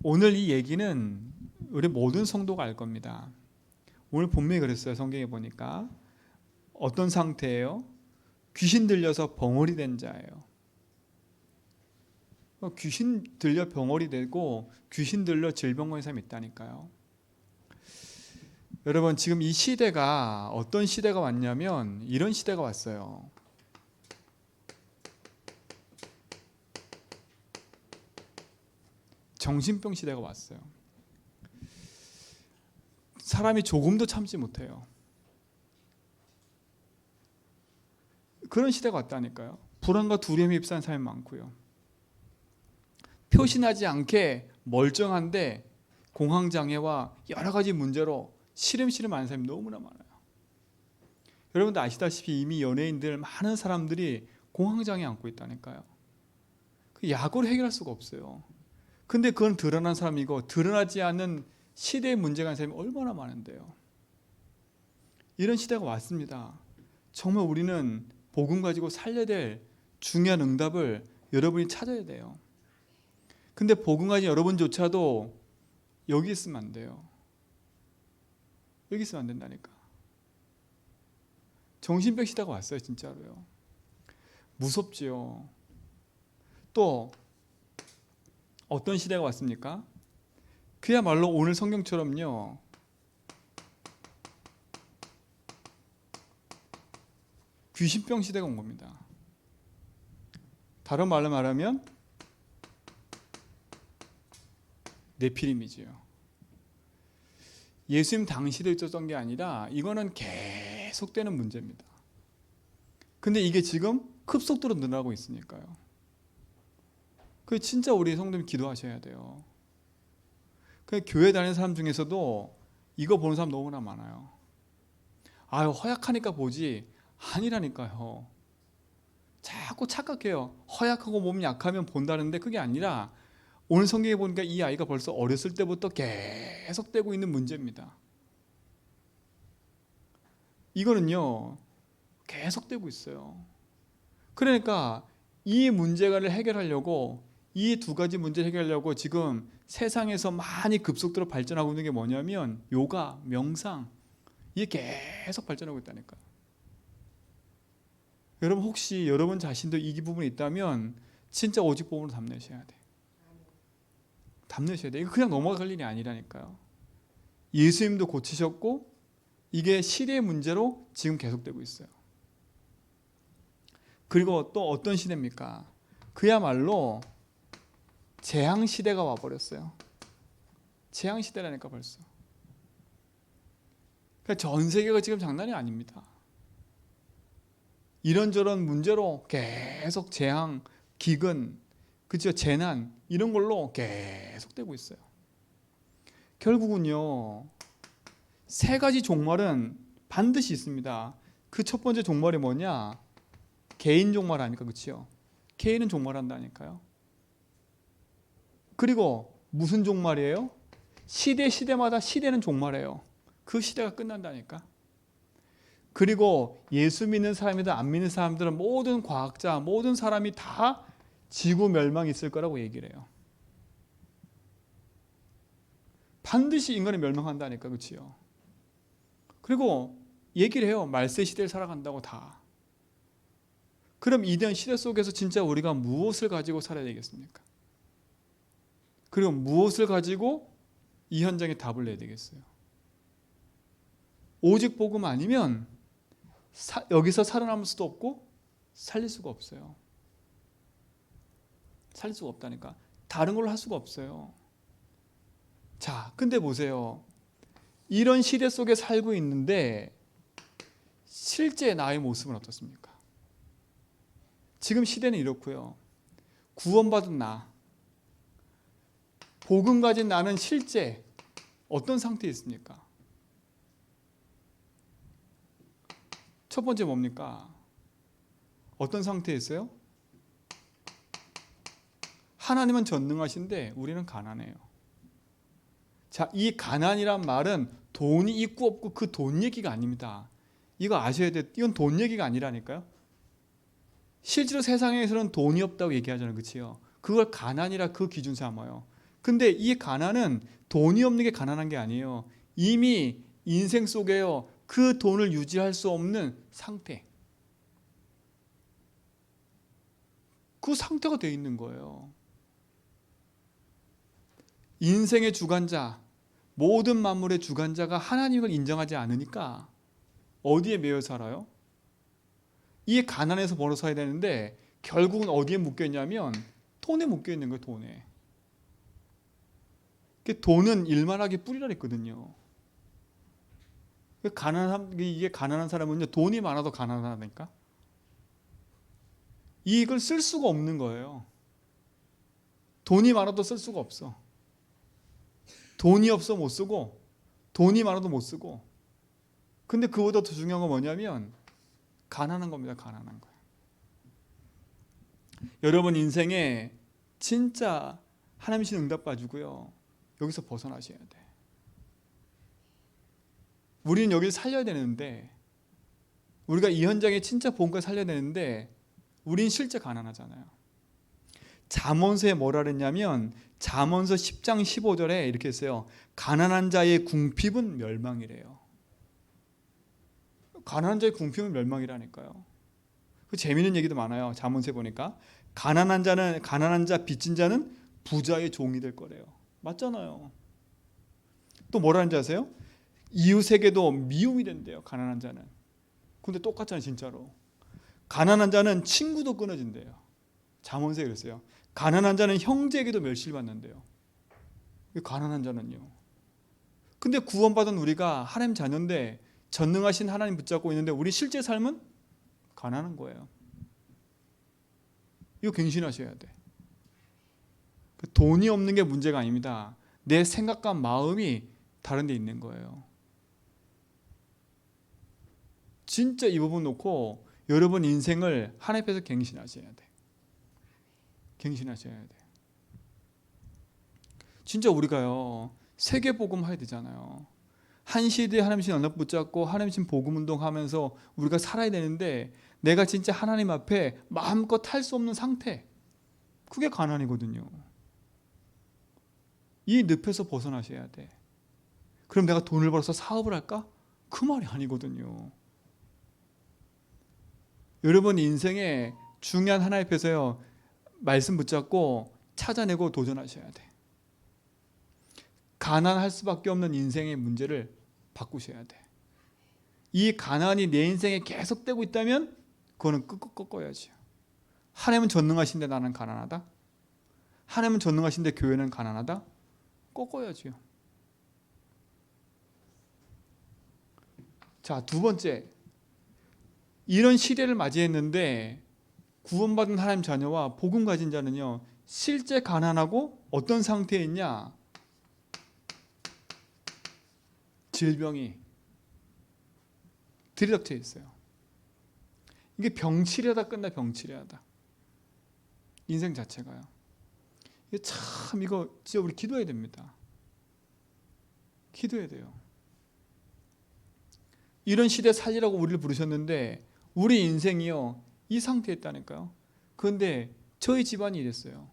오늘 이 얘기는 우리 모든 성도가 알 겁니다. 오늘 본문에 그랬어요. 성경에 보니까 어떤 상태예요? 귀신 들려서 벙어리 된 자예요. 귀신 들려 벙어리 되고 귀신 들려 질병 걸린 사람이 있다니까요. 여러분, 지금 이 시대가 어떤 시대가 왔냐면 이런 시대가 왔어요. 정신병 시대가 왔어요. 사람이 조금도 참지 못해요. 그런 시대가 왔다니까요. 불안과 두려움에 휩싸인 사람이 많고요. 표시나지 않게 멀쩡한데 공황장애와 여러 가지 문제로 시름시름 하는 사람이 너무나 많아요. 여러분도 아시다시피 이미 연예인들 많은 사람들이 공황장애 안고 있다니까요. 그 약으로 해결할 수가 없어요. 근데 그건 드러난 사람이고 드러나지 않는 시대의 문제가 있는 사람이 얼마나 많은데요. 이런 시대가 왔습니다. 정말 우리는 복음 가지고 살려야 될 중요한 응답을 여러분이 찾아야 돼요. 근데 복음 가진 여러분조차도 여기 있으면 안 돼요. 여기 있으면 안 된다니까. 정신병 시대가 왔어요. 진짜로요. 무섭지요. 또 어떤 시대가 왔습니까? 그야말로 오늘 성경처럼요, 귀신병 시대가 온 겁니다. 다른 말로 말하면 네피림이지요. 예수님 당시도 있었던 게 아니라 이거는 계속되는 문제입니다. 근데 이게 지금 급속도로 늘어나고 있으니까요. 그 진짜 우리 성도님 기도하셔야 돼요. 그 교회 다니는 사람 중에서도 이거 보는 사람 너무나 많아요. 아유, 허약하니까 보지. 아니라니까요. 자꾸 착각해요. 허약하고 몸이 약하면 본다는데 그게 아니라 오늘 성경에 보니까 이 아이가 벌써 어렸을 때부터 계속되고 있는 문제입니다. 이거는요, 계속되고 있어요. 그러니까 이 문제를 해결하려고, 이 두 가지 문제를 해결하려고 지금 세상에서 많이 급속도로 발전하고 있는 게 뭐냐면 요가, 명상, 이게 계속 발전하고 있다니까요. 여러분, 혹시 여러분 자신도 이 부분이 있다면 진짜 오직 복음으로 담내셔야 돼. 담내셔야 돼. 이거 그냥 넘어갈 일이 아니라니까요. 예수님도 고치셨고 이게 시대의 문제로 지금 계속되고 있어요. 그리고 또 어떤 시대입니까? 그야말로 재앙 시대가 와버렸어요. 재앙 시대라니까 벌써. 그러니까 전 세계가 지금 장난이 아닙니다. 이런저런 문제로 계속 재앙, 기근, 그죠? 재난 이런 걸로 계속되고 있어요. 결국은요, 세 가지 종말은 반드시 있습니다. 그 첫 번째 종말이 뭐냐? 개인 종말 아닐까, 그렇죠? 개인은 종말한다니까요. 그리고 무슨 종말이에요? 시대마다 시대는 종말이에요. 그 시대가 끝난다니까. 그리고 예수 믿는 사람이든 안 믿는 사람들은 모든 과학자, 모든 사람이 다 지구 멸망이 있을 거라고 얘기를 해요. 반드시 인간이 멸망한다니까, 그렇지요? 그리고 얘기를 해요. 말세 시대를 살아간다고 다. 그럼 이런 시대 속에서 진짜 우리가 무엇을 가지고 살아야 되겠습니까? 그리고 무엇을 가지고 이 현장에 답을 내야 되겠어요? 오직 복음 아니면 여기서 살아남을 수도 없고 살릴 수가 없어요. 살릴 수가 없다니까. 다른 걸로 할 수가 없어요. 자, 근데 보세요. 이런 시대 속에 살고 있는데 실제 나의 모습은 어떻습니까? 지금 시대는 이렇고요. 구원받은 나, 복음 가진 나는 실제 어떤 상태에 있습니까? 첫 번째 뭡니까? 어떤 상태에 있어요? 하나님은 전능하신데 우리는 가난해요. 자, 이 가난이란 말은 돈이 있고 없고 그 돈 얘기가 아닙니다. 이거 아셔야 돼요. 이건 돈 얘기가 아니라니까요. 실제로 세상에서는 돈이 없다고 얘기하잖아요. 그렇지요? 그걸 가난이라 그 기준 삼아요. 근데 이 가난은 돈이 없는 게 가난한 게 아니에요. 이미 인생 속에요, 그 돈을 유지할 수 없는 상태, 그 상태가 돼 있는 거예요. 인생의 주관자, 모든 만물의 주관자가 하나님을 인정하지 않으니까 어디에 매여 살아요? 이 가난에서 벌어서야 되는데 결국은 어디에 묶여 있냐면 돈에 묶여 있는 거예요. 돈에. 돈은 일만하게 뿌리라 했거든요. 이게 가난한 사람은요, 돈이 많아도 가난하다니까. 이걸 쓸 수가 없는 거예요. 돈이 많아도 쓸 수가 없어. 돈이 없어 못 쓰고, 돈이 많아도 못 쓰고. 근데 그보다 더 중요한 건 뭐냐면 가난한 겁니다. 가난한 거예요. 여러분 인생에 진짜 하나님 신 응답 봐주고요, 여기서 벗어나셔야 돼. 우리는 여기를 살려야 되는데, 우리가 이 현장에 진짜 본걸 살려야 되는데 우린 실제 가난하잖아요. 잠언서에 뭐라 그랬냐면 잠언서 10장 15절에 이렇게 했어요. 가난한 자의 궁핍은 멸망이래요. 가난한 자의 궁핍은 멸망이라니까요. 그 재미있는 얘기도 많아요. 잠언서에 보니까 가난한 자 빚진 자는 부자의 종이 될 거래요. 맞잖아요. 또 뭐라는지 아세요? 이웃에게도 미움이 된대요. 가난한 자는. 근데 똑같잖아요. 진짜로. 가난한 자는 친구도 끊어진대요. 잠언서에 그랬어요. 가난한 자는 형제에게도 멸시받는데요. 가난한 자는요. 근데 구원받은 우리가 하나님 자녀인데 전능하신 하나님 붙잡고 있는데 우리 실제 삶은 가난한 거예요. 이거 갱신하셔야 돼. 돈이 없는 게 문제가 아닙니다. 내 생각과 마음이 다른 데 있는 거예요. 진짜 이 부분 놓고 여러분 인생을 하나님 앞에서 갱신하셔야 돼. 갱신하셔야 돼. 진짜 우리가요, 세계복음 해야 되잖아요. 한 시대에 하나님신 언약 붙잡고 하나님신 복음 운동하면서 우리가 살아야 되는데 내가 진짜 하나님 앞에 마음껏 할 수 없는 상태, 그게 가난이거든요. 이 늪에서 벗어나셔야 돼. 그럼 내가 돈을 벌어서 사업을 할까? 그 말이 아니거든요. 여러분 인생에 중요한 하나님 앞에서요, 말씀 붙잡고 찾아내고 도전하셔야 돼. 가난할 수밖에 없는 인생의 문제를 바꾸셔야 돼. 이 가난이 내 인생에 계속되고 있다면 그거는 꺾어야지. 하나님은 전능하신데 나는 가난하다? 하나님은 전능하신데 교회는 가난하다? 꺾어야지요. 자, 두 번째, 이런 시대를 맞이했는데 구원받은 하나님 자녀와 복음 가진 자는요, 실제 가난하고 어떤 상태에 있냐? 질병이 들이닥쳐 있어요. 이게 병치레하다 끝나. 병치레하다. 인생 자체가요. 이게 참, 이거 진짜 우리 기도해야 됩니다. 기도해야 돼요. 이런 시대 살리라고 우리를 부르셨는데 우리 인생이요, 이 상태에 있다니까요. 그런데 저희 집안이 이랬어요.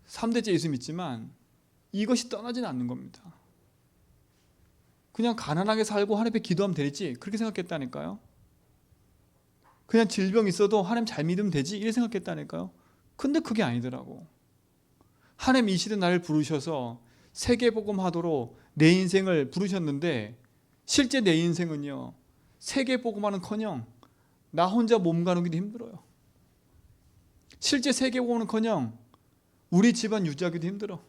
3대째 예수 믿지만 이것이 떠나지는 않는 겁니다. 그냥 가난하게 살고 하나님 앞에 기도하면 되지, 그렇게 생각했다니까요. 그냥 질병 있어도 하나님 잘 믿으면 되지, 이렇게 생각했다니까요. 근데 그게 아니더라고. 하나님 이 시대 나를 부르셔서 세계복음 하도록 내 인생을 부르셨는데 실제 내 인생은요, 세계복음하는커녕 나 혼자 몸 가누기도 힘들어요. 실제 세계복음은커녕 우리 집안 유지하기도 힘들어.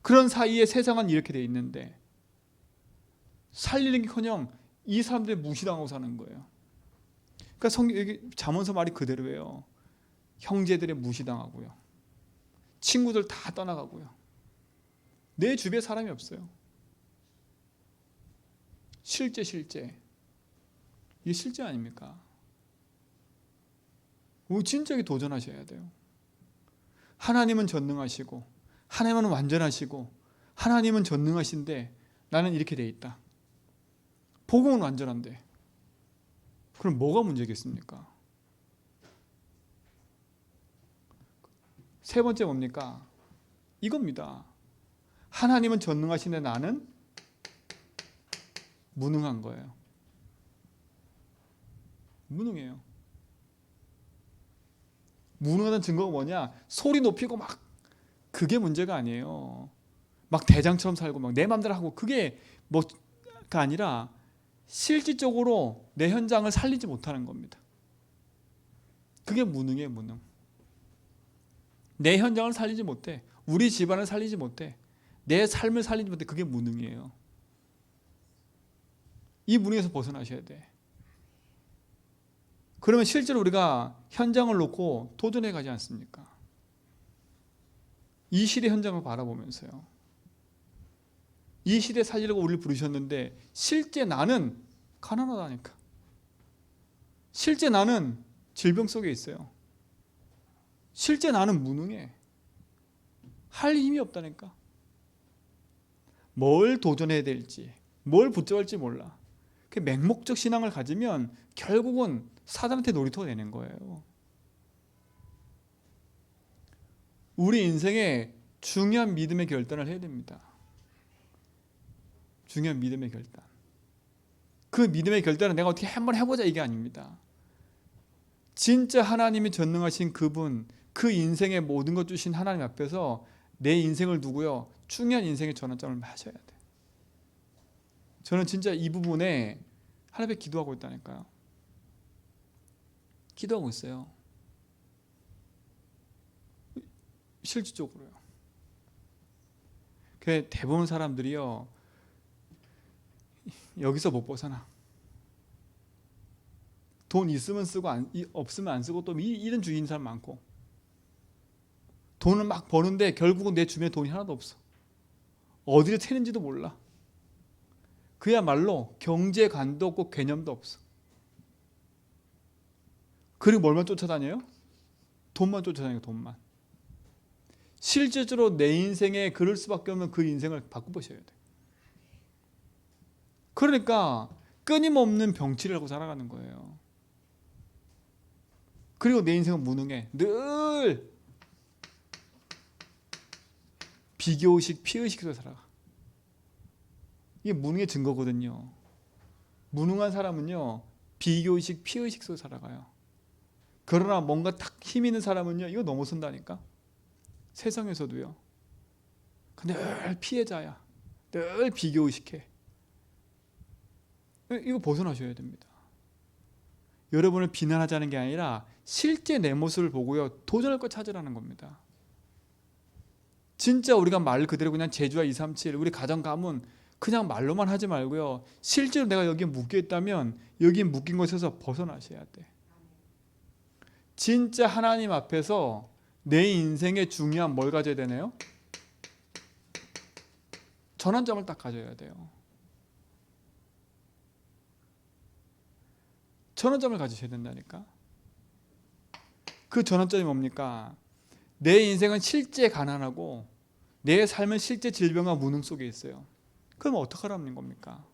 그런 사이에 세상은 이렇게 돼 있는데 살리는 게커녕 이 사람들이 무시당하고 사는 거예요. 그러니까 잠언서 말이 그대로예요. 형제들이 무시당하고요, 친구들 다 떠나가고요, 내 주변에 사람이 없어요. 실제 이게 실제 아닙니까? 진짜게 도전하셔야 돼요. 하나님은 전능하시고 하나님은 완전하시고 하나님은 전능하신데 나는 이렇게 돼 있다. 복음은 완전한데 그럼 뭐가 문제겠습니까? 세 번째 뭡니까? 이겁니다. 하나님은 전능하신데 나는 무능한 거예요. 무능해요. 무능하다는 증거가 뭐냐? 소리 높이고 막 그게 문제가 아니에요. 막 대장처럼 살고 막 내 맘대로 하고 그게 뭐가 아니라 실질적으로 내 현장을 살리지 못하는 겁니다. 그게 무능이에요, 무능. 내 현장을 살리지 못해. 우리 집안을 살리지 못해. 내 삶을 살리지 못해. 그게 무능이에요. 이 무능에서 벗어나셔야 돼. 그러면 실제로 우리가 현장을 놓고 도전해 가지 않습니까? 이 시대 현장을 바라보면서요. 이 시대 살리려고 우리를 부르셨는데 실제 나는 가난하다니까. 실제 나는 질병 속에 있어요. 실제 나는 무능해. 할 힘이 없다니까. 뭘 도전해야 될지, 뭘 붙잡을지 몰라. 그 맹목적 신앙을 가지면 결국은 사단한테 놀이터가 되는 거예요. 우리 인생에 중요한 믿음의 결단을 해야 됩니다. 중요한 믿음의 결단. 그 믿음의 결단은 내가 어떻게 한번 해보자 이게 아닙니다. 진짜 하나님이 전능하신 그분, 그 인생의 모든 것 주신 하나님 앞에서 내 인생을 두고요, 중요한 인생의 전환점을 하셔야 돼. 저는 진짜 이 부분에 하나님께 기도하고 있다니까요. 기도하고 있어요. 실질적으로요. 그 대부분 사람들이요, 여기서 못 벗어나. 돈 있으면 쓰고 없으면 안 쓰고 또 이런 주의인 사람 많고, 돈을 막 버는데 결국은 내 주변에 돈이 하나도 없어. 어디를 새는지도 몰라. 그야말로 경제관도 없고 개념도 없어. 그리고 뭘만 쫓아다녀요? 돈만 쫓아다녀요. 돈만. 실질적으로 내 인생에 그럴 수밖에 없는 그 인생을 바꿔보셔야 돼. 그러니까 끊임없는 병치를 하고 살아가는 거예요. 그리고 내 인생은 무능해. 늘 비교의식, 피의식 속에 살아가. 이게 무능의 증거거든요. 무능한 사람은요, 비교의식, 피의식 속에 살아가요. 그러나 뭔가 딱 힘 있는 사람은요, 이거 넘어선다니까. 세상에서도요. 늘 피해자야. 늘 비교의식해. 이거 벗어나셔야 됩니다. 여러분을 비난하자는 게 아니라 실제 내 모습을 보고요, 도전할 것 찾으라는 겁니다. 진짜 우리가 말 그대로 그냥 제주와 237 우리 가정 가문 그냥 말로만 하지 말고요, 실제로 내가 여기에 묶여 있다면 여기에 묶인 곳에서 벗어나셔야 돼. 진짜 하나님 앞에서 내 인생에 중요한 뭘 가져야 되나요? 전환점을 딱 가져야 돼요. 전환점을 가지셔야 된다니까. 그 전환점이 뭡니까? 내 인생은 실제 가난하고 내 삶은 실제 질병과 무능 속에 있어요. 그럼 어떡하라는 겁니까?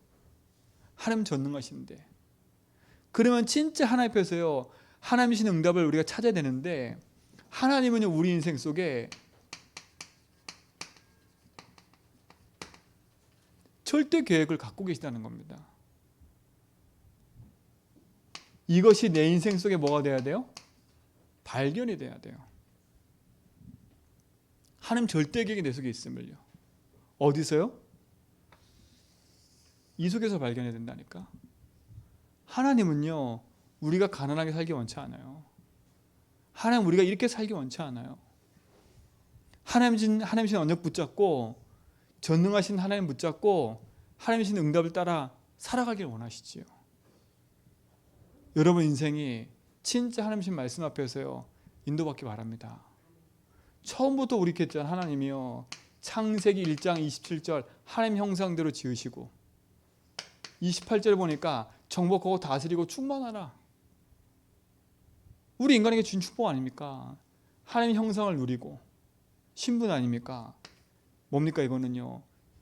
하나님 전능하신데. 그러면 진짜 하나님 앞에서요, 하나님이신 응답을 우리가 찾아야 되는데, 하나님은요, 우리 인생 속에 절대 계획을 갖고 계시다는 겁니다. 이것이 내 인생 속에 뭐가 돼야 돼요? 발견이 돼야 돼요. 하나님 절대 계획이 내 속에 있음을요. 어디서요? 이 속에서 발견해야 된다니까. 하나님은요, 우리가 가난하게 살기 원치 않아요. 하나님 우리가 이렇게 살기 원치 않아요. 하나님이신 언약 붙잡고 전능하신 하나님 붙잡고 하나님이신 응답을 따라 살아가길 원하시지요. 여러분 인생이 진짜 하나님이신 말씀 앞에서요, 인도받기 바랍니다. 처음부터 우리 했잖아요. 하나님이요, 창세기 1장 27절 하나님 형상대로 지으시고 28절 보니까 정복하고 다스리고 충만하라. 우리 인간에게 준 축복 아닙니까? 하나님 형상을 누리고 신분 아닙니까? 뭡니까 이거는요,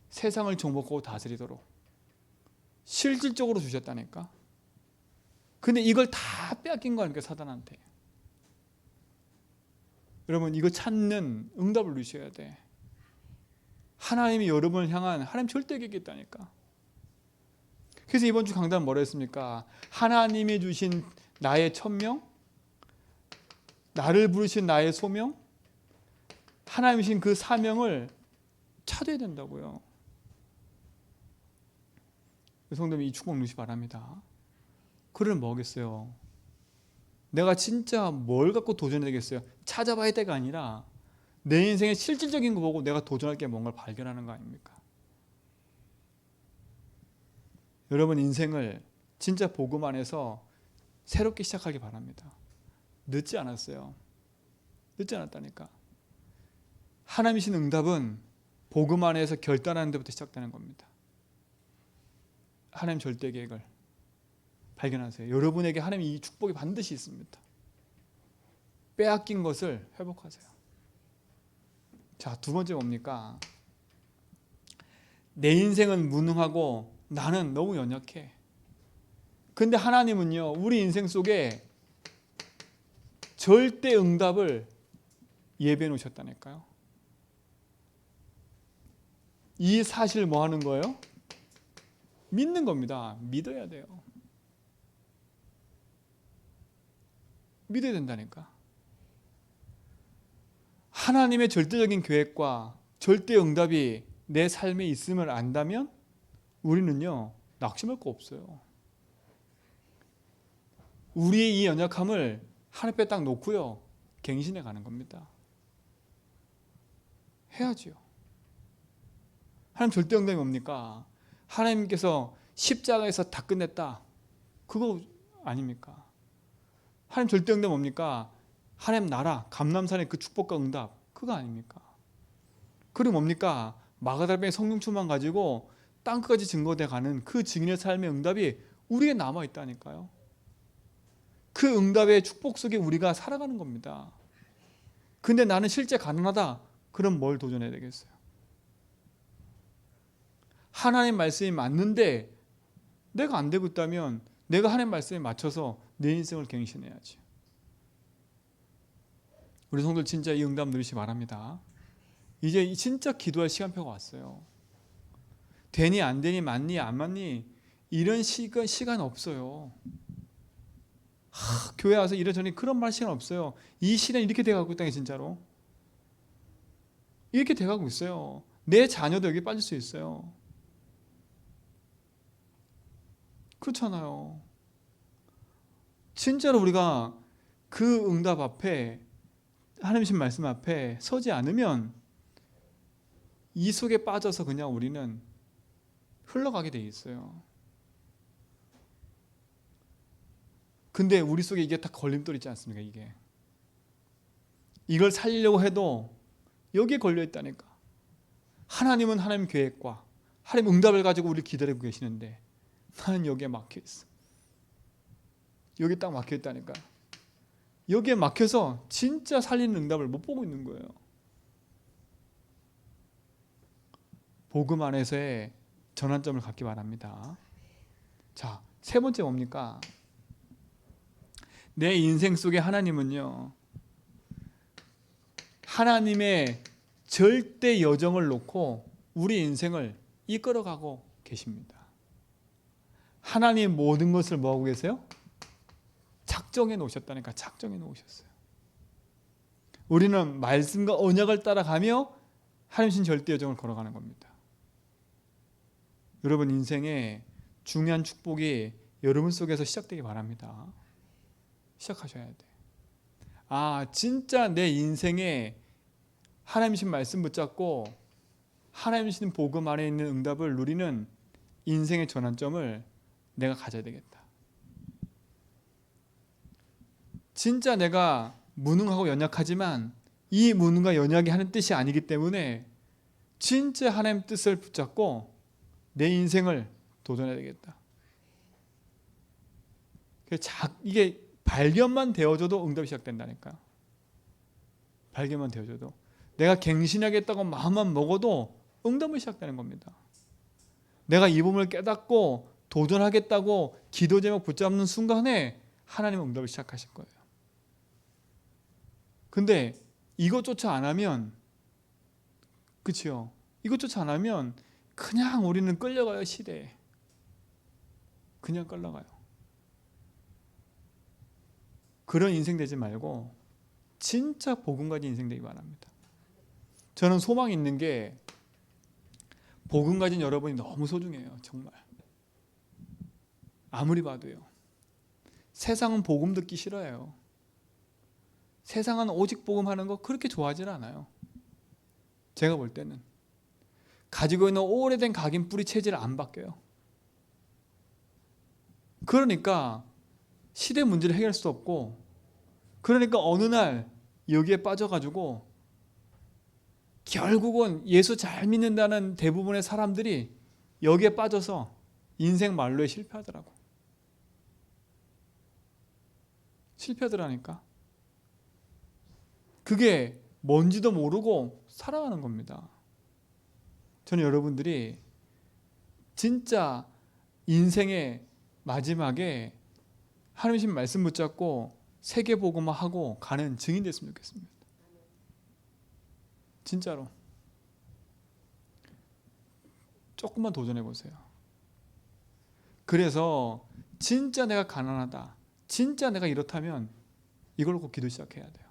세상을 정복하고 다스리도록 실질적으로 주셨다니까. 근데 이걸 다 빼앗긴 거 아닙니까, 사단한테. 여러분 이거 찾는 응답을 누리셔야 돼. 하나님이 여러분을 향한 하나님 절대 계획이 있다니까. 그래서 이번 주 강단 뭐라 했습니까? 하나님이 주신 나의 천명, 나를 부르신 나의 소명, 하나님이 주신 그 사명을 찾아야 된다고요. 성도님 이 축복 누리시 바랍니다. 그러면 뭐겠어요? 내가 진짜 뭘 갖고 도전해야 되겠어요? 찾아봐야 때가 아니라 내 인생의 실질적인 거 보고 내가 도전할 게 뭔가를 발견하는 거 아닙니까? 여러분 인생을 진짜 복음 안에서 새롭게 시작하기 바랍니다. 늦지 않았어요. 늦지 않았다니까. 하나님이신 응답은 복음 안에서 결단하는 데부터 시작되는 겁니다. 하나님 절대 계획을 발견하세요. 여러분에게 하나님 이 축복이 반드시 있습니다. 빼앗긴 것을 회복하세요. 자, 두 번째 뭡니까? 내 인생은 무능하고 나는 너무 연약해. 근데 하나님은요, 우리 인생 속에 절대 응답을 예배해 놓으셨다니까요. 이 사실 뭐 하는 거예요? 믿는 겁니다. 믿어야 돼요. 믿어야 된다니까. 하나님의 절대적인 계획과 절대 응답이 내 삶에 있음을 안다면 우리는요, 낙심할 거 없어요. 우리의 이 연약함을 하늘 앞에 딱 놓고요, 갱신해 가는 겁니다. 해야지요. 하나님 절대 응답이 뭡니까? 하나님께서 십자가에서 다 끝냈다. 그거 아닙니까? 하나님 절대 응답 뭡니까? 하나님 나라, 감람산의 그 축복과 응답. 그거 아닙니까? 그리고 뭡니까? 마가다라병의 성령 충만 가지고 땅끝까지 증거돼 가는 그 증인의 삶의 응답이 우리에게 남아있다니까요. 그 응답의 축복 속에 우리가 살아가는 겁니다. 근데 나는 실제 가능하다. 그럼 뭘 도전해야 되겠어요? 하나님 말씀이 맞는데 내가 안 되고 있다면 내가 하나님 말씀에 맞춰서 내 인생을 갱신해야지. 우리 성도들 진짜 이 응답 누리시기 바랍니다. 이제 진짜 기도할 시간표가 왔어요. 되니 안 되니 맞니 안 맞니 이런 시간 없어요. 교회 와서 이러저러 그런 말 시간 없어요. 이 시대는 이렇게 돼가고 있다니 진짜로. 이렇게 돼가고 있어요. 내 자녀도 여기 빠질 수 있어요. 그렇잖아요. 진짜로 우리가 그 응답 앞에 하나님의 말씀 앞에 서지 않으면 이 속에 빠져서 그냥 우리는 흘러가게 돼 있어요. 근데 우리 속에 이게 다 걸림돌 있지 않습니까? 이걸 살리려고 해도 여기에 걸려 있다니까. 하나님은 하나님 계획과 하나님 응답을 가지고 우리를 기다리고 계시는데 나는 여기에 막혀 있어. 여기 딱 막혀 있다니까. 여기에 막혀서 진짜 살리는 응답을 못 보고 있는 거예요. 복음 안에서의 전환점을 갖기 바랍니다. 자, 세 번째 뭡니까? 내 인생 속에 하나님은요, 하나님의 절대 여정을 놓고 우리 인생을 이끌어가고 계십니다. 하나님 모든 것을 뭐하고 계세요? 작정해 놓으셨다니까. 작정해 놓으셨어요. 우리는 말씀과 언약을 따라가며 하나님 절대 여정을 걸어가는 겁니다. 여러분 인생에 중요한 축복이 여러분 속에서 시작되기 바랍니다. 시작하셔야 돼. 진짜 내 인생에 하나님이신 말씀 붙잡고 하나님이신 복음 안에 있는 응답을 누리는 인생의 전환점을 내가 가져야 되겠다. 진짜 내가 무능하고 연약하지만 이 무능과 연약이 하는 뜻이 아니기 때문에 진짜 하나님 뜻을 붙잡고 내 인생을 도전해야 되겠다. 이게 발견만 되어줘도 응답이 시작된다니까. 발견만 되어줘도. 내가 갱신하겠다고 마음만 먹어도 응답이 시작되는 겁니다. 내가 이 부분을 깨닫고 도전하겠다고 기도 제목 붙잡는 순간에 하나님은 응답을 시작하실 거예요. 근데 이것조차 안 하면, 그렇죠? 이것조차 안 하면 그냥 우리는 끌려가요. 시대에 그냥 끌려가요. 그런 인생 되지 말고 진짜 복음 가진 인생 되기 바랍니다. 저는 소망이 있는 게 복음 가진 여러분이 너무 소중해요. 정말. 아무리 봐도요. 세상은 복음 듣기 싫어해요. 세상은 오직 복음 하는 거 그렇게 좋아하지 않아요. 제가 볼 때는 가지고 있는 오래된 각인 뿌리 체질을 안 바뀌어요. 그러니까 시대 문제를 해결할 수 없고, 그러니까 어느 날 여기에 빠져가지고 결국은 예수 잘 믿는다는 대부분의 사람들이 여기에 빠져서 인생 말로에 실패하더라고. 실패하더라니까. 그게 뭔지도 모르고 살아가는 겁니다. 저는 여러분들이 진짜 인생의 마지막에 하나님 말씀 붙잡고 세계복음화하고 가는 증인 됐으면 좋겠습니다. 진짜로. 조금만 도전해 보세요. 그래서 진짜 내가 가난하다, 진짜 내가 이렇다면 이걸로 꼭 기도 시작해야 돼요.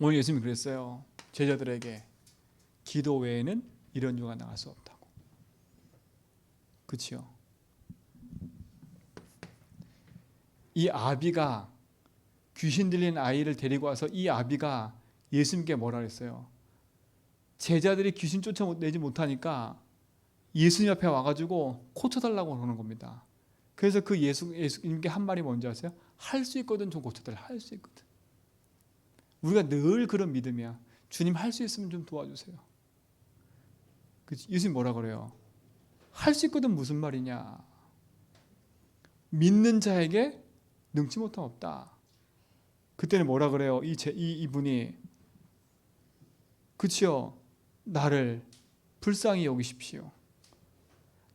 오늘 예수님이 그랬어요. 제자들에게 기도 외에는 이런 유가 나갈 수 없다고. 그렇죠? 이 아비가 귀신 들린 아이를 데리고 와서 이 아비가 예수님께 뭐라 그랬어요? 제자들이 귀신 쫓아내지 못하니까 예수님 앞에 와가지고 고쳐달라고 그러는 겁니다. 그래서 그 예수님께 한 말이 뭔지 아세요? 할 수 있거든 좀 고쳐달라. 할 수 있거든. 우리가 늘 그런 믿음이야. 주님 할 수 있으면 좀 도와주세요. 예수님 뭐라 그래요? 할 수 있거든 무슨 말이냐? 믿는 자에게 능치 못함 없다. 그때는 뭐라 그래요? 이분이 그치요? 나를 불쌍히 여기십시오.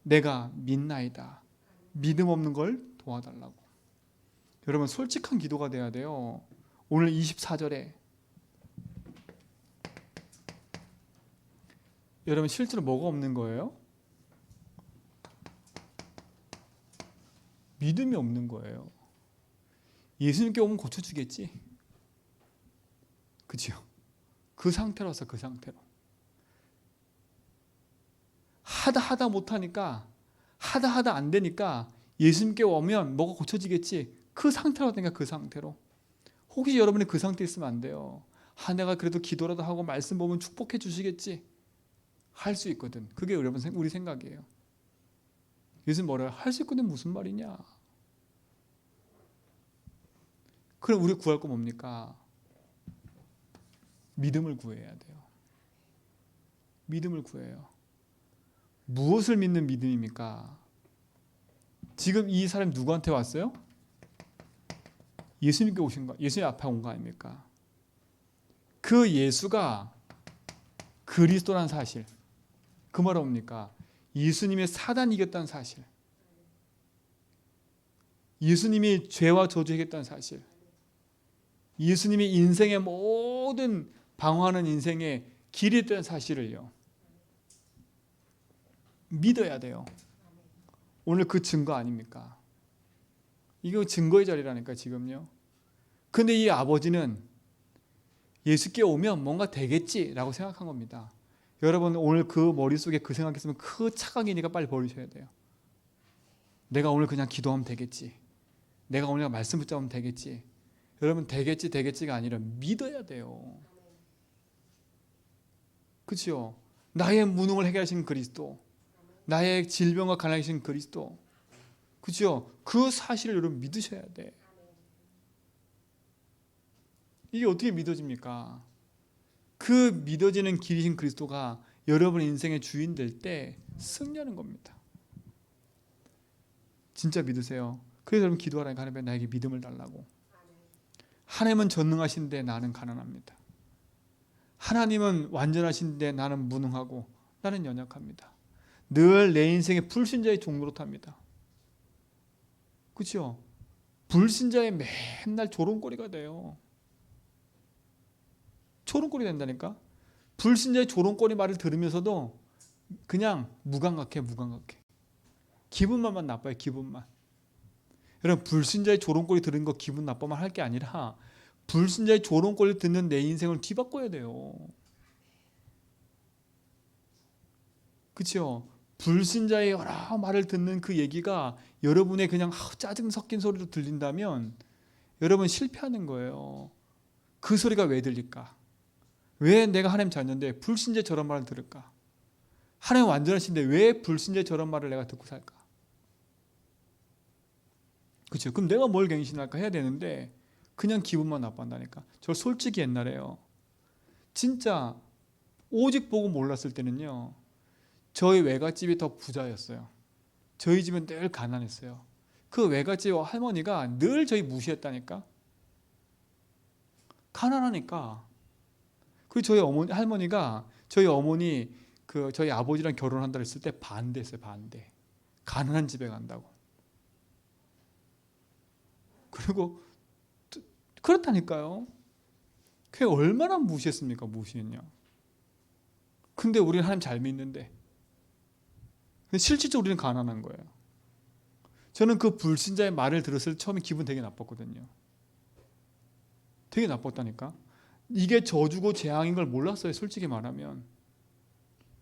내가 믿나이다. 믿음 없는 걸 도와달라고. 여러분 솔직한 기도가 돼야 돼요. 오늘 24절에 여러분 실제로 뭐가 없는 거예요? 믿음이 없는 거예요. 예수님께 오면 고쳐주겠지. 그죠? 그 상태로서 그 상태로. 하다 못하니까 하다 안 되니까 예수님께 오면 뭐가 고쳐지겠지. 그 상태로 되니까 그 상태로. 혹시 여러분이 그 상태에 있으면 안 돼요. 내가 그래도 기도라도 하고 말씀 보면 축복해 주시겠지. 할 수 있거든. 그게 여러분 우리 생각이에요. 예수님 뭐래요? 할 수 있거든 무슨 말이냐. 그럼 우리 구할 거 뭡니까? 믿음을 구해야 돼요. 믿음을 구해요. 무엇을 믿는 믿음입니까? 지금 이 사람이 누구한테 왔어요? 예수님께 오신 거, 예수님 앞에 온 거 아닙니까? 그 예수가 그리스도라는 사실. 그 말은 뭡니까? 예수님의 사단 이겼다는 사실. 예수님이 죄와 저주 이겼다는 사실. 예수님이 인생의 모든 방황하는 인생의 길이 있다는 사실을요. 믿어야 돼요. 오늘 그 증거 아닙니까? 이거 증거의 자리라니까 지금요. 근데 이 아버지는 예수께 오면 뭔가 되겠지라고 생각한 겁니다. 여러분 오늘 그 머릿속에 그 생각했으면 그 착각이니까 빨리 버리셔야 돼요. 내가 오늘 그냥 기도하면 되겠지. 내가 오늘 말씀 붙잡으면 되겠지. 여러분 되겠지가 아니라 믿어야 돼요. 그렇죠? 나의 무능을 해결하신 그리스도, 나의 질병과 가난하신 그리스도, 그렇죠? 그 사실을 여러분 믿으셔야 돼. 이게 어떻게 믿어집니까? 그 믿어지는 길이신 그리스도가 여러분 인생의 주인 될 때 승리하는 겁니다. 진짜 믿으세요. 그래서 여러분 기도하라니까 하나님 나에게 믿음을 달라고. 하나님은 전능하신데 나는 가난합니다. 하나님은 완전하신데 나는 무능하고 나는 연약합니다. 늘 내 인생의 불신자의 종노릇합니다. 그렇죠? 불신자의 맨날 조롱거리가 돼요. 조롱거리 된다니까. 불신자의 조롱거리 말을 들으면서도 그냥 무감각해. 기분만 나빠요. 기분만. 여러분, 불신자의 조롱거리 들은 거 기분 나빠만 할 게 아니라 불신자의 조롱거리 듣는 내 인생을 뒤바꿔야 돼요. 그렇죠? 불신자의 여러 말을 듣는 그 얘기가 여러분의 그냥 짜증 섞인 소리로 들린다면 여러분 실패하는 거예요. 그 소리가 왜 들릴까? 왜 내가 하나님 자녀인데 불신자의 저런 말을 들을까? 하나님 완전하신데 왜 불신자의 저런 말을 내가 듣고 살까? 그렇죠? 그럼 내가 뭘 갱신할까 해야 되는데 그냥 기분만 나빠한다니까. 저 솔직히 옛날에요. 진짜 오직 보고 몰랐을 때는요. 저희 외갓집이 더 부자였어요. 저희 집은 늘 가난했어요. 그 외갓집 할머니가 늘 저희 무시했다니까. 가난하니까. 그리고 저희 할머니가 저희 어머니 저희 아버지랑 결혼한다 했을 때 반대했어요. 반대. 가난한 집에 간다고. 그리고 그렇다니까요. 그게 얼마나 무시했습니까? 무시했냐. 근데 우리는 하나님 잘 믿는데. 근데 실질적으로 우리는 가난한 거예요. 저는 그 불신자의 말을 들었을 때 처음에 기분 되게 나빴거든요. 되게 나빴다니까. 이게 저주고 재앙인 걸 몰랐어요. 솔직히 말하면.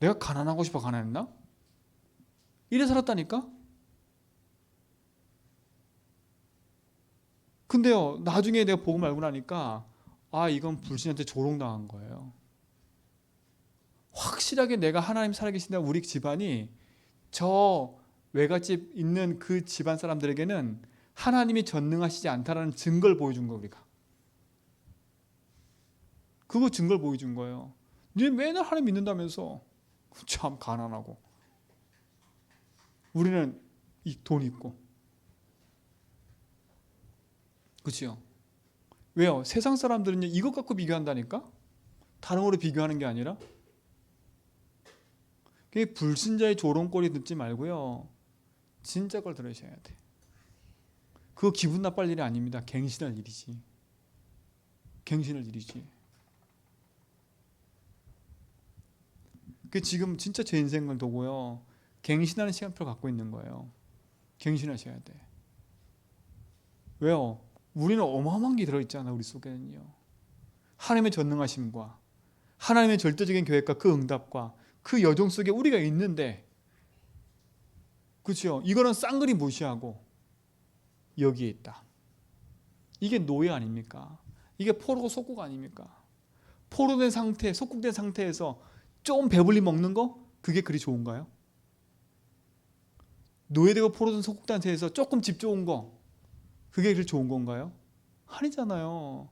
내가 가난하고 싶어 가난했나? 이래 살았다니까. 근데요, 나중에 내가 보고 말고 나니까 이건 불신한테 조롱당한 거예요. 확실하게 내가 하나님 살아계신다 우리 집안이 저 외갓집 있는 그 집안 사람들에게는 하나님이 전능하시지 않다라는 증거를 보여준 거 우리가. 그거 증거를 보여준 거예요. 니 맨날 하나님 믿는다면서. 참 가난하고. 우리는 이 돈 있고. 그렇죠? 왜요? 세상 사람들은 이것 갖고 비교한다니까? 다른 거로 비교하는 게 아니라. 불신자의 조롱거리 듣지 말고요. 진짜 걸 들으셔야 돼. 그거 기분 나쁠 일이 아닙니다. 갱신할 일이지. 갱신할 일이지. 지금 진짜 제 인생을 두고요. 갱신하는 시간표를 갖고 있는 거예요. 갱신하셔야 돼. 왜요? 우리는 어마어마한 게 들어있잖아. 우리 속에는요. 하나님의 전능하심과 하나님의 절대적인 계획과 그 응답과 그 여정 속에 우리가 있는데, 그렇죠? 이거는 쌍그리 무시하고 여기에 있다. 이게 노예 아닙니까? 이게 포로고 속국 아닙니까? 포로된 상태, 속국된 상태에서 좀 배불리 먹는 거? 그게 그리 좋은가요? 노예되고 포로된 속국된 상태에서 조금 집 좋은 거? 그게 그리 좋은 건가요? 아니잖아요.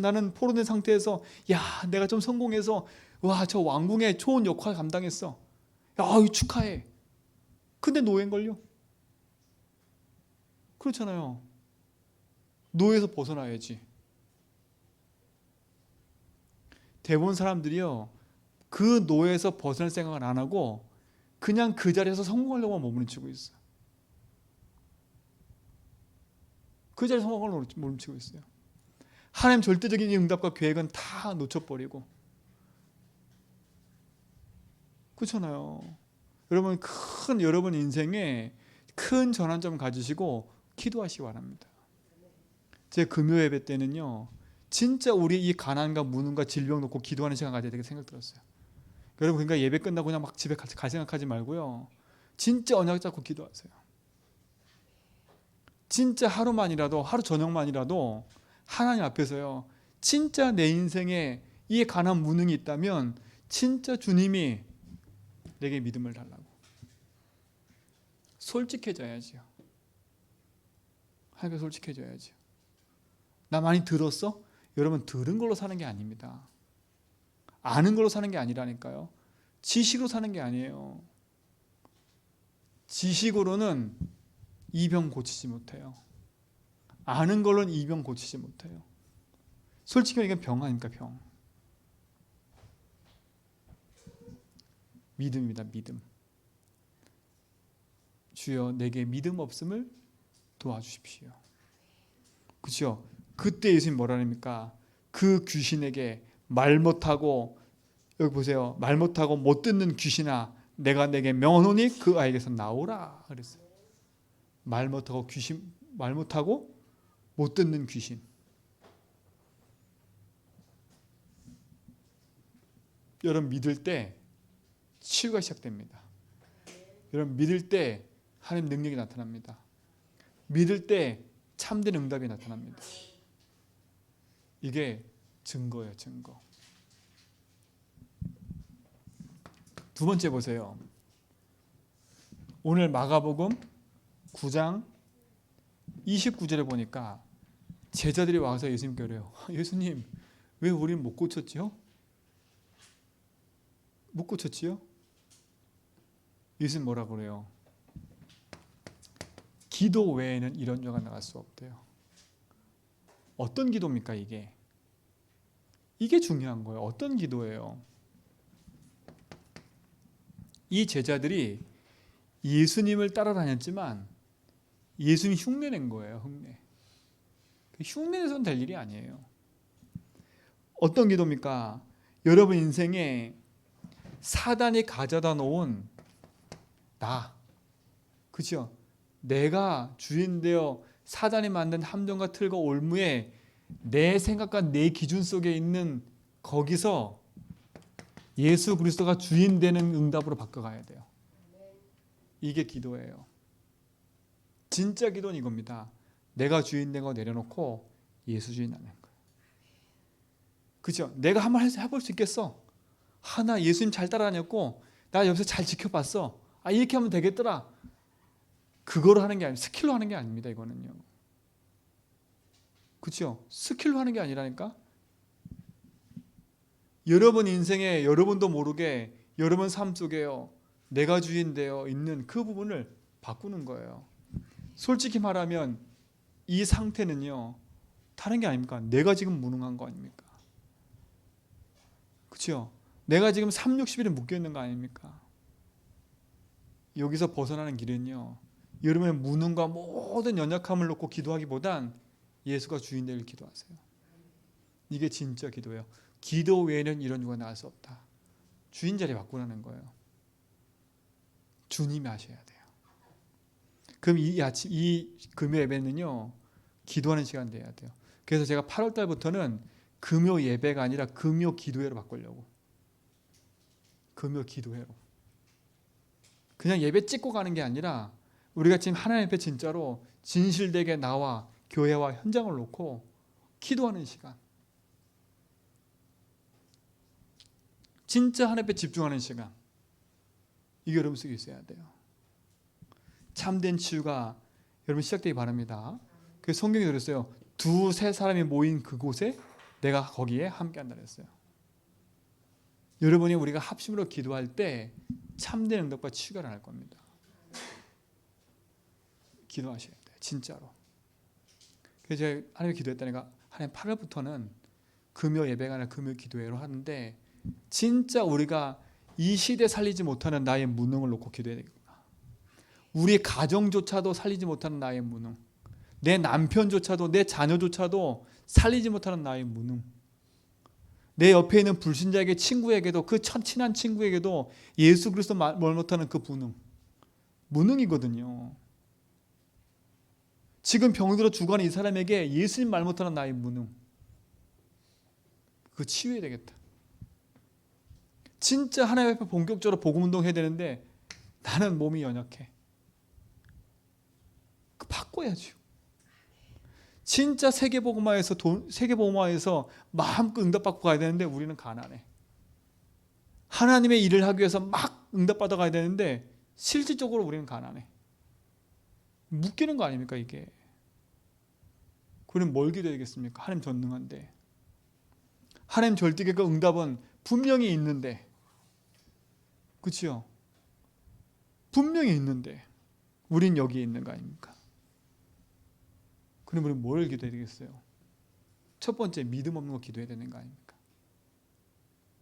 나는 포로된 상태에서 내가 좀 성공해서 저 왕궁의 좋은 역할 감당했어. 축하해. 근데 노예인걸요? 그렇잖아요. 노예에서 벗어나야지. 대부분 사람들이요. 그 노예에서 벗어날 생각을 안 하고 그냥 그 자리에서 성공하려고 몸부림치고 있어요. 그 자리에서 성공하려고 몸부림치고 있어요. 하나님 절대적인 응답과 계획은 다 놓쳐버리고. 그렇잖아요. 여러분 인생에 큰 전환점 가지시고 기도하시기 바랍니다. 제 금요 예배 때는요. 진짜 우리 이 가난과 무능과 질병 놓고 기도하는 시간 가져야 되게 생각 들었어요. 여러분 그러니까 예배 끝나고 그냥 막 집에 갈 생각하지 말고요. 진짜 언약 잡고 기도하세요. 진짜 하루만이라도 하루 저녁만이라도 하나님 앞에서요. 진짜 내 인생에 이 가난 무능이 있다면 진짜 주님이 내게 믿음을 달라고. 솔직해져야지요. 하나님께 솔직해져야지요. 나 많이 들었어? 여러분 들은 걸로 사는 게 아닙니다. 아는 걸로 사는 게 아니라니까요. 지식으로 사는 게 아니에요. 지식으로는 이 병 고치지 못해요. 아는 걸로는 이 병 고치지 못해요. 솔직히 이건 병 아닙니까? 병. 믿음입니다. 믿음. 주여 내게 믿음 없음을 도와주십시오. 그렇죠? 그때 예수님 뭐라 합니까? 그 귀신에게 말 못하고, 여기 보세요, 말 못하고 못 듣는 귀신아, 내가 내게 명하노니 그 아이에게서 나오라 그랬어요. 말 못하고 못 듣는 귀신. 여러분 믿을 때 치유가 시작됩니다. 여러분 믿을 때 하나님 능력이 나타납니다. 믿을 때 참된 응답이 나타납니다. 이게 증거예요, 증거. 두 번째 보세요. 오늘 마가복음 9장 29절에 보니까 제자들이 와서 예수님께 그래요. 예수님, 왜 우리는 못 고쳤지요? 못 고쳤지요? 예수님 뭐라고 그래요? 기도 외에는 이런 자가 나갈 수 없대요. 어떤 기도입니까 이게? 이게 중요한 거예요. 어떤 기도예요? 이 제자들이 예수님을 따라다녔지만 예수님 흉내낸 거예요. 흉내내서는 될 일이 아니에요. 어떤 기도입니까? 여러분 인생에 사단이 가져다 놓은 나, 그렇죠? 내가 주인되어 사단이 만든 함정과 틀과 올무에 내 생각과 내 기준 속에 있는 거기서 예수 그리스도가 주인 되는 응답으로 바꿔가야 돼요. 이게 기도예요. 진짜 기도는 이겁니다. 내가 주인 된 거 내려놓고 예수 주인 하는 거예요. 그렇죠? 내가 한번 해볼 수 있겠어. 나 예수님 잘 따라다녔고 나 여기서 잘 지켜봤어. 이렇게 하면 되겠더라. 그거로 하는 게 아니에요. 스킬로 하는 게 아닙니다. 이거는요. 그렇죠? 스킬로 하는 게 아니라니까. 여러분 인생에 여러분도 모르게 여러분 삶 속에요. 내가 주인 되어 있는 그 부분을 바꾸는 거예요. 솔직히 말하면 이 상태는요. 다른 게 아닙니까? 내가 지금 무능한 거 아닙니까? 그렇죠? 내가 지금 360일에 묶여 있는 거 아닙니까? 여기서 벗어나는 길은요. 여러분의 무능과 모든 연약함을 놓고 기도하기보단 예수가 주인 되길 기도하세요. 이게 진짜 기도예요. 기도 외에는 이런 유가 나을 수 없다. 주인 자리 바꾸라는 거예요. 주님이 하셔야 돼요. 그럼 이 금요 예배는요. 기도하는 시간 돼야 돼요. 그래서 제가 8월 달부터는 금요 예배가 아니라 금요 기도회로 바꾸려고. 금요 기도회로. 그냥 예배 찍고 가는 게 아니라 우리가 지금 하나님 앞에 진짜로 진실되게 나와 교회와 현장을 놓고 기도하는 시간. 진짜 하나님 앞에 집중하는 시간. 이게 여러분 속에 있어야 돼요. 참된 치유가 여러분 시작되기 바랍니다. 그래서 성경이 그랬어요. 2-3 사람이 모인 그곳에 내가 거기에 함께 한다 그랬어요. 여러분이 우리가 합심으로 기도할 때 참된 응답과 치유가 일어날 겁니다. 기도하셔야 돼요. 진짜로. 그래서 제가 하나님께 기도했다니까 하나님 8월부터는 금요 예배가 아니라 금요 기도회로 하는데 진짜 우리가 이 시대 살리지 못하는 나의 무능을 놓고 기도해야 되겠구나. 우리 가정조차도 살리지 못하는 나의 무능, 내 남편조차도 내 자녀조차도 살리지 못하는 나의 무능, 내 옆에 있는 불신자에게 친구에게도 그 친한 친구에게도 예수 그리스도 말 못하는 그 무능이거든요. 지금 병들어 죽어가는 이 사람에게 예수님 말 못하는 나의 무능, 그거 치유해야 되겠다. 진짜 하나님 앞에 본격적으로 복음운동 해야 되는데 나는 몸이 연약해. 그 바꿔야죠. 진짜 세계복음화에서 마음껏 응답받고 가야 되는데 우리는 가난해. 하나님의 일을 하기 위해서 막 응답받아 가야 되는데 실질적으로 우리는 가난해. 묶이는 거 아닙니까 이게? 그럼 뭘 기도해야겠습니까? 하나님 전능한데. 하나님 절대의 그 응답은 분명히 있는데. 그렇죠? 분명히 있는데 우린 여기에 있는 거 아닙니까? 그럼 우리는 뭘 기도해야 되겠어요? 첫 번째, 믿음 없는 거 기도해야 되는 거 아닙니까?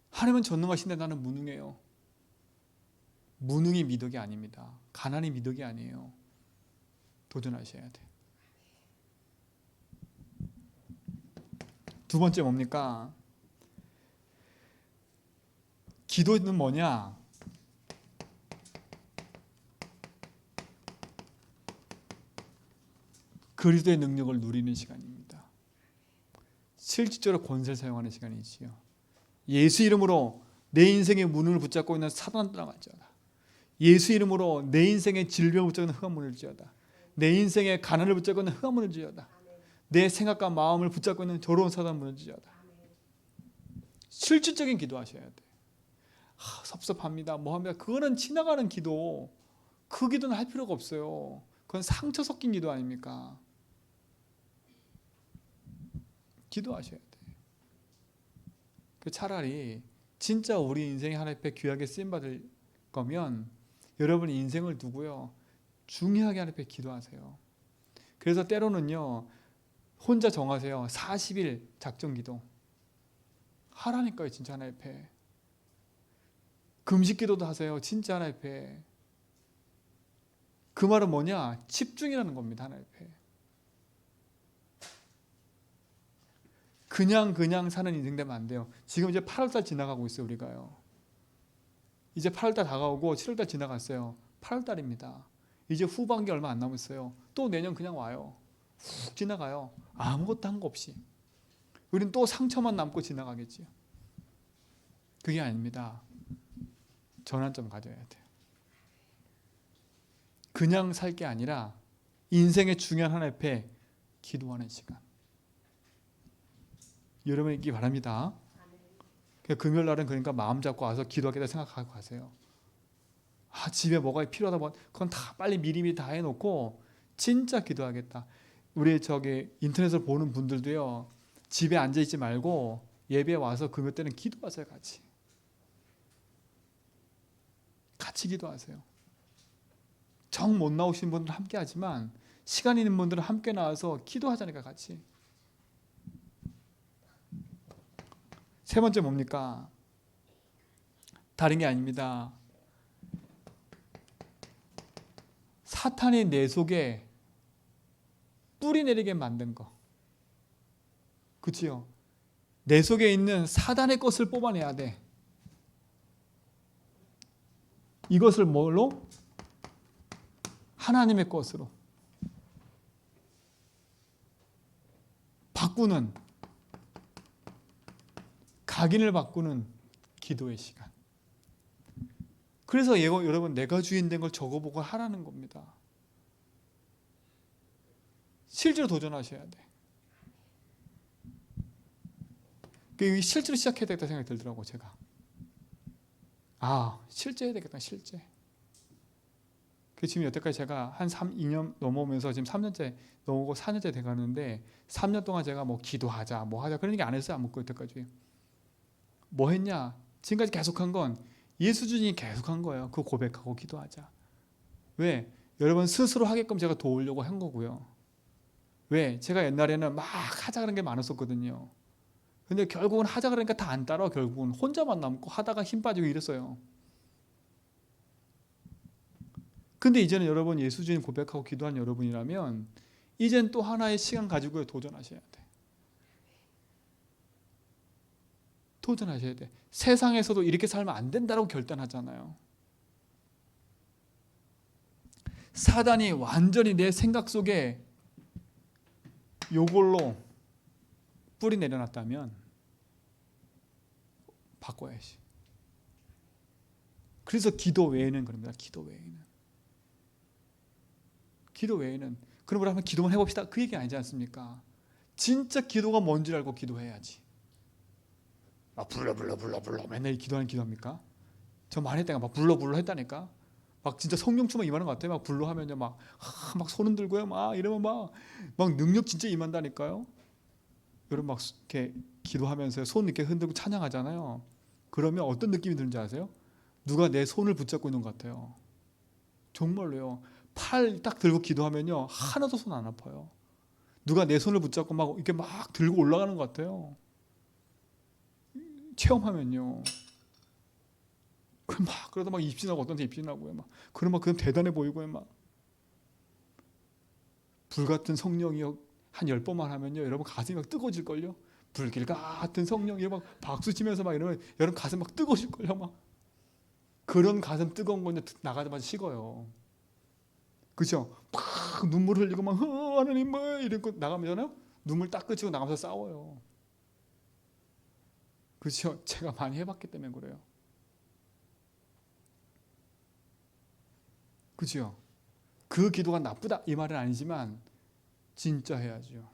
하나님은 전능하신데 나는 무능해요. 무능이 미덕이 아닙니다. 가난이 미덕이 아니에요. 도전하셔야 돼. 두 번째 뭡니까? 기도는 뭐냐? 그리스도의 능력을 누리는 시간입니다. 실질적으로 권세를 사용하는 시간이지요. 예수 이름으로 내 인생의 문을 붙잡고 있는 사단을 떠나갈지어다. 예수 이름으로 내 인생의 질병을 붙잡고 있는 흑암문을 지어다. 내 인생의 가난을 붙잡고 있는 흑암문을 지어다. 내 생각과 마음을 붙잡고 있는 더러운 사단을 무너지어다. 실질적인 기도하셔야 돼. 섭섭합니다. 뭐합니다. 그거는 지나가는 기도. 그 기도는 할 필요가 없어요. 그건 상처 섞인 기도 아닙니까? 기도하셔야 돼. 차라리 진짜 우리 인생이 하나님 앞에 귀하게 쓰임받을 거면 여러분이 인생을 두고요, 중요하게 하나님 앞에 기도하세요. 그래서 때로는요, 혼자 정하세요. 40일 작정 기도 하라니까요. 진짜 하나님 앞에 금식 기도도 하세요. 진짜 하나님 앞에. 그 말은 뭐냐? 집중이라는 겁니다. 하나님 앞에. 그냥 사는 인생 되면 안 돼요. 지금 이제 8월달 지나가고 있어요. 우리가요. 이제 8월달 다가오고 7월달 지나갔어요. 8월달입니다. 이제 후반기 얼마 안 남았어요. 또 내년 그냥 와요. 훅 지나가요. 아무것도 한 거 없이. 우리는 또 상처만 남고 지나가겠지요. 그게 아닙니다. 전환점 가져야 돼요. 그냥 살 게 아니라 인생의 중요한 하나 앞에 기도하는 시간. 여러분 있기 바랍니다. 금요일 날은 그러니까 마음 잡고 와서 기도하겠다 생각하고 가세요. 집에 뭐가 필요하다 보면 그건 다 빨리 미리미리 다 해놓고 진짜 기도하겠다. 우리 인터넷을 보는 분들도요, 집에 앉아 있지 말고 예배에 와서 금요 때는 기도하세요. 같이 기도하세요. 정 못 나오신 분들은 함께 하지만 시간 있는 분들은 함께 나와서 기도하자니까 같이. 세 번째 뭡니까? 다른 게 아닙니다. 사탄이 내 속에 뿌리 내리게 만든 거. 그치요? 내 속에 있는 사단의 것을 뽑아내야 돼. 이것을 뭘로? 하나님의 것으로 바꾸는, 각인을 바꾸는 기도의 시간. 그래서 여러분, 내가 주인 된 걸 적어보고 하라는 겁니다. 실제로 도전하셔야 돼. 실제로 시작해야 되겠다 생각이 들더라고. 제가 실제 해야 되겠다. 실제. 지금 여태까지 제가 한 2년 넘어오면서 지금 3년째 넘어오고 4년째 돼가는데 3년 동안 제가 뭐 기도하자 뭐 하자 그런 얘기 안 했어요. 안 묻고 여태까지. 뭐 했냐? 지금까지 계속한 건 예수 주님이 계속한 거예요. 그거 고백하고 기도하자. 왜? 여러분 스스로 하게끔 제가 도우려고 한 거고요. 왜? 제가 옛날에는 막 하자 그런 게 많았었거든요. 근데 결국은 하자 그러니까 다 안 따라. 결국은 혼자만 남고 하다가 힘 빠지고 이랬어요. 근데 이제는 여러분 예수 주님 고백하고 기도한 여러분이라면 이젠 또 하나의 시간 가지고 도전하셔야 돼. 도전하셔야 돼. 세상에서도 이렇게 살면 안 된다고 결단하잖아요. 사단이 완전히 내 생각 속에 요걸로 뿌리 내려놨다면 바꿔야지. 그래서 기도 외에는 그럽니다. 기도 외에는 그럼 우리 한번 기도만 해봅시다. 그 얘기 아니지 않습니까? 진짜 기도가 뭔지 알고 기도해야지. 불러 맨날 기도합니까? 저 많이 했다니까. 막 불러 했다니까. 막 진짜 성령 충만 임하는 것 같아요. 막 불러 하면요 막 손 들고요 막 이러면 막 능력 진짜 임한다니까요. 여러분 막 이렇게 기도하면서 손 이렇게 흔들고 찬양하잖아요. 그러면 어떤 느낌이 드는지 아세요? 누가 내 손을 붙잡고 있는 것 같아요. 정말로요. 팔 딱 들고 기도하면요 하나도 손 안 아파요. 누가 내 손을 붙잡고 막 이렇게 막 들고 올라가는 것 같아요. 체험하면요. 그러다 막 입신하고 어떤 데 입신하고요. 그럼 대단해 보이고요. 불같은 성령이요. 한 10번만 하면요. 여러분 가슴이 막 뜨거워질걸요. 불길 같은 성령이 막 박수 치면서 막 이러면 여러분 가슴 막 뜨거우실 거예요. 막 그런 가슴 뜨거운 건데 나가자마자 식어요. 그렇죠? 막 눈물 흘리고 막 하나님 뭐 이러고 나가면요 눈물 딱 그치고 나가면서 싸워요. 그렇죠? 제가 많이 해봤기 때문에 그래요. 그렇죠? 그 기도가 나쁘다 이 말은 아니지만 진짜 해야죠.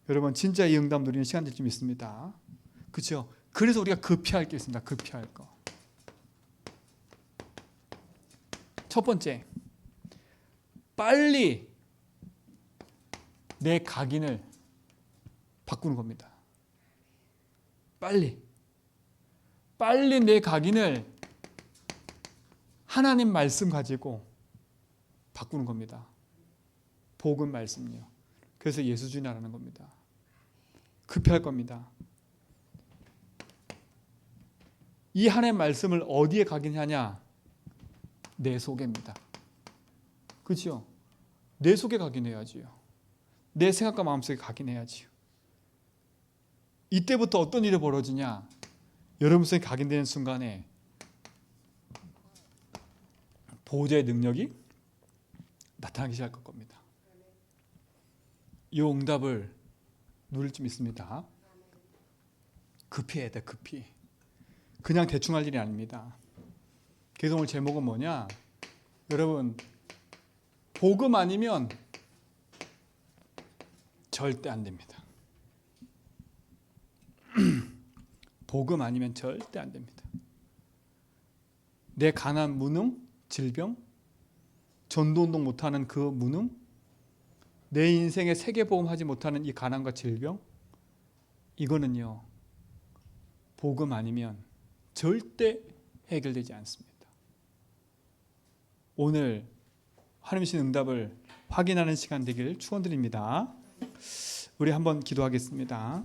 여러분 진짜 이 응답 누리는 시간들이 좀 있습니다. 그렇죠? 그래서 우리가 급히할 게 있습니다. 급히할 거. 첫 번째, 빨리 내 각인을 바꾸는 겁니다. 빨리 내 각인을 하나님 말씀 가지고 바꾸는 겁니다. 복음 말씀요. 그래서 예수주의라는 겁니다. 급할 겁니다. 이 하나님 말씀을 어디에 각인하냐? 내 속에입니다. 그렇죠? 내 속에 각인해야지요. 내 생각과 마음속에 각인해야지요. 이때부터 어떤 일이 벌어지냐? 여러분 속에 각인되는 순간에 보호자의 능력이 나타나기 시작할 겁니다. 이 응답을 누릴 줄 믿습니다. 급히 해야 돼, 급히. 그냥 대충 할 일이 아닙니다. 그래서 오늘 제목은 뭐냐? 여러분, 복음 아니면 절대 안 됩니다. 복음 아니면 절대 안 됩니다. 내 가난, 무능, 질병, 전도운동 못하는 그 무능, 내 인생에 세계복음하지 못하는 이 가난과 질병, 이거는요 복음 아니면 절대 해결되지 않습니다. 오늘 하나님 주신 응답을 확인하는 시간 되길 축원드립니다. 우리 한번 기도하겠습니다.